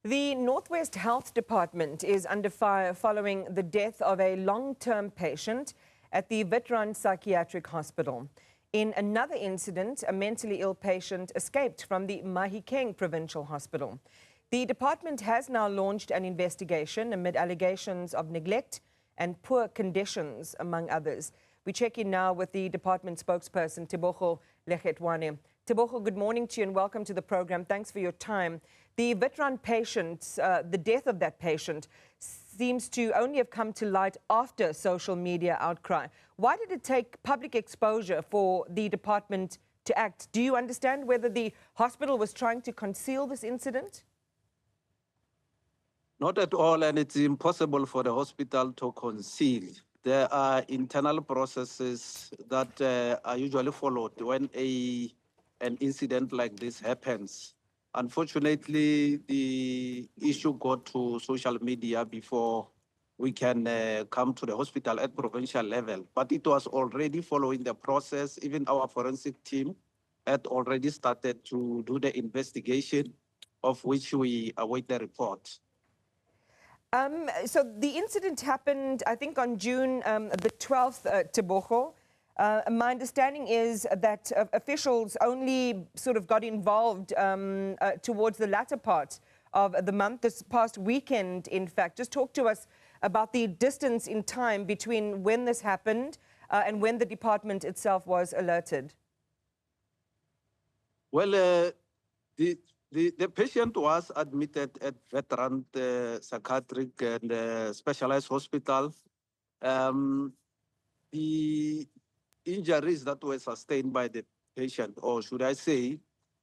The Northwest Health Department is under fire following the death of a long-term patient at the Witrand Psychiatric Hospital. In another incident, a mentally ill patient escaped from the Mahikeng Provincial Hospital. The department has now launched an investigation amid allegations of neglect and poor conditions, among others. We check in now with the department spokesperson, Tebogo Lekgethwane. Tebogo, good morning to you and welcome to the program. Thanks for your time. The Witrand patient, the death of that patient, seems to only have come to light after social media outcry. Why did it take public exposure for the department to act? Do you understand whether the hospital was trying to conceal this incident? Not at all, and it's impossible for the hospital to conceal. There are internal processes that are usually followed when an incident like this happens. Unfortunately, the issue got to social media before we can come to the hospital at provincial level. But it was already following the process. Even our forensic team had already started to do the investigation, of which we await the report. So the incident happened, I think, on June the 12th, Tebogo. My understanding is that officials only sort of got involved towards the latter part of the month, this past weekend, in fact. Just talk to us about the distance in time between when this happened and when the department itself was alerted. Well, the patient was admitted at Witrand Psychiatric and Specialized Hospital. The injuries that were sustained by the patient, or should I say,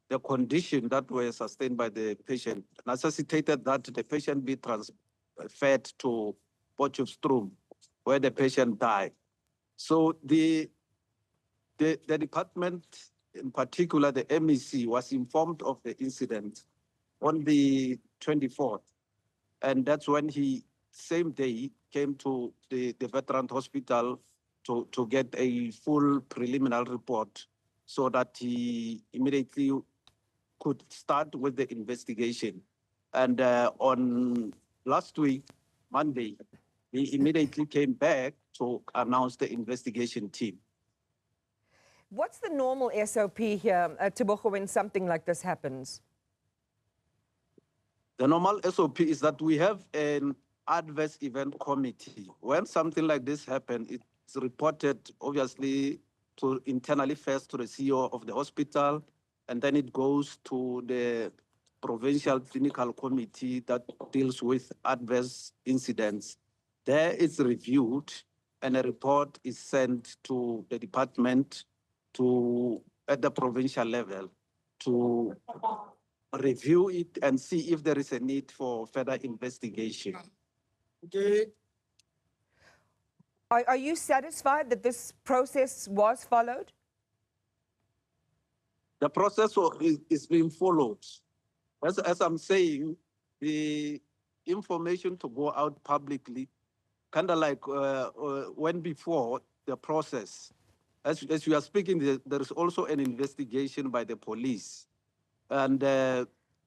the condition that were sustained by the patient, necessitated that the patient be transferred to Potchefstroom, where the patient died. So the department, in particular the MEC, was informed of the incident on the 24th. And that's when he, same day, came to the Witrand Hospital to get a full preliminary report so that he immediately could start with the investigation. And on last week, Monday, he immediately came back to announce the investigation team. What's the normal SOP here, Tebogo, when something like this happens? The normal SOP is that we have an adverse event committee. When something like this happens, it's reported, obviously, internally first to the CEO of the hospital, and then it goes to the provincial clinical committee that deals with adverse incidents. There it's reviewed, and a report is sent to the department at the provincial level to review it and see if there is a need for further investigation. Okay. Are you satisfied that this process was followed? The process is being followed. As I'm saying, the information to go out publicly, kind of like when before the process, as we are speaking, there is also an investigation by the police. And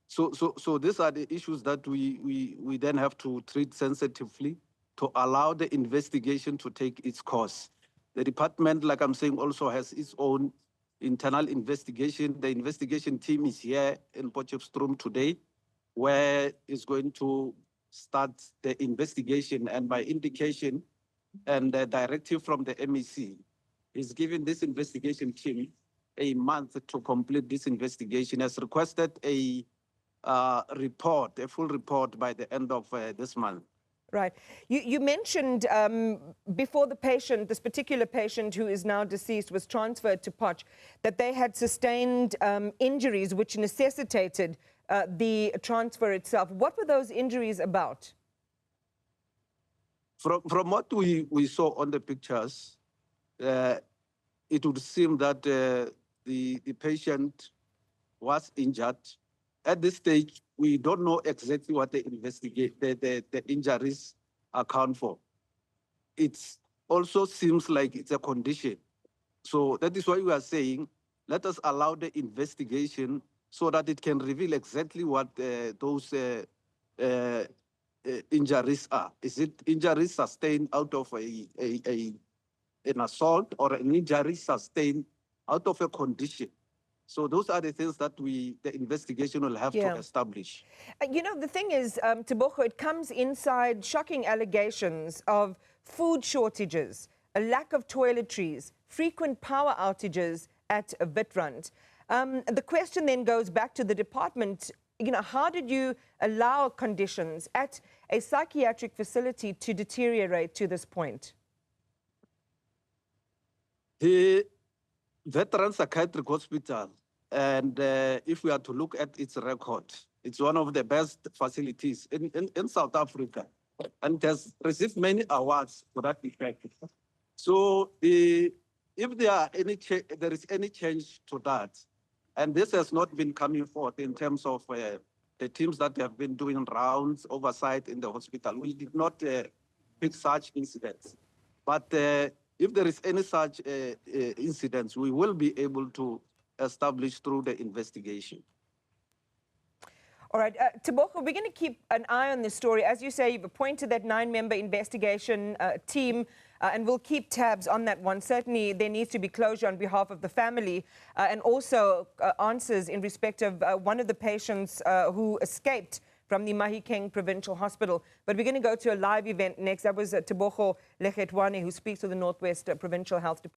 so these are the issues that we then have to treat sensitively to allow the investigation to take its course. The department, like I'm saying, also has its own internal investigation. The investigation team is here in Potchefstroom today, where it's going to start the investigation. And by indication and the directive from the MEC, is giving this investigation team a month to complete this investigation. Has requested a report, a full report by the end of this month. Right. You mentioned before the patient, this particular patient who is now deceased, was transferred to Potch, that they had sustained injuries which necessitated the transfer itself. What were those injuries about? From what we saw on the pictures, it would seem that the patient was injured. At this stage, we don't know exactly what the injuries account for. It also seems like it's a condition. So that is why we are saying, let us allow the investigation so that it can reveal exactly what those injuries are. Is it injuries sustained out of an assault, or an injury sustained out of a condition? So those are the things that the investigation will have to establish. You know, the thing is, Tebogo, it comes inside shocking allegations of food shortages, a lack of toiletries, frequent power outages at Witrand. The question then goes back to the department. You know, how did you allow conditions at a psychiatric facility to deteriorate to this point? The Witrand Psychiatric Hospital, and if we are to look at its record, it's one of the best facilities in South Africa, and it has received many awards for that effect. So if there is any change to that, and this has not been coming forth in terms of the teams that have been doing rounds, oversight in the hospital, we did not pick such incidents. But if there is any such incidents, we will be able to establish through the investigation. All right, Tebogo, we're going to keep an eye on this story. As you say, you've appointed that 9-member investigation team, and we'll keep tabs on that one. Certainly, there needs to be closure on behalf of the family, and also answers in respect of one of the patients who escaped from the Mahikeng Provincial Hospital. But we're going to go to a live event next. That was Tebogo Lekgethwane, who speaks to the Northwest Provincial Health Department.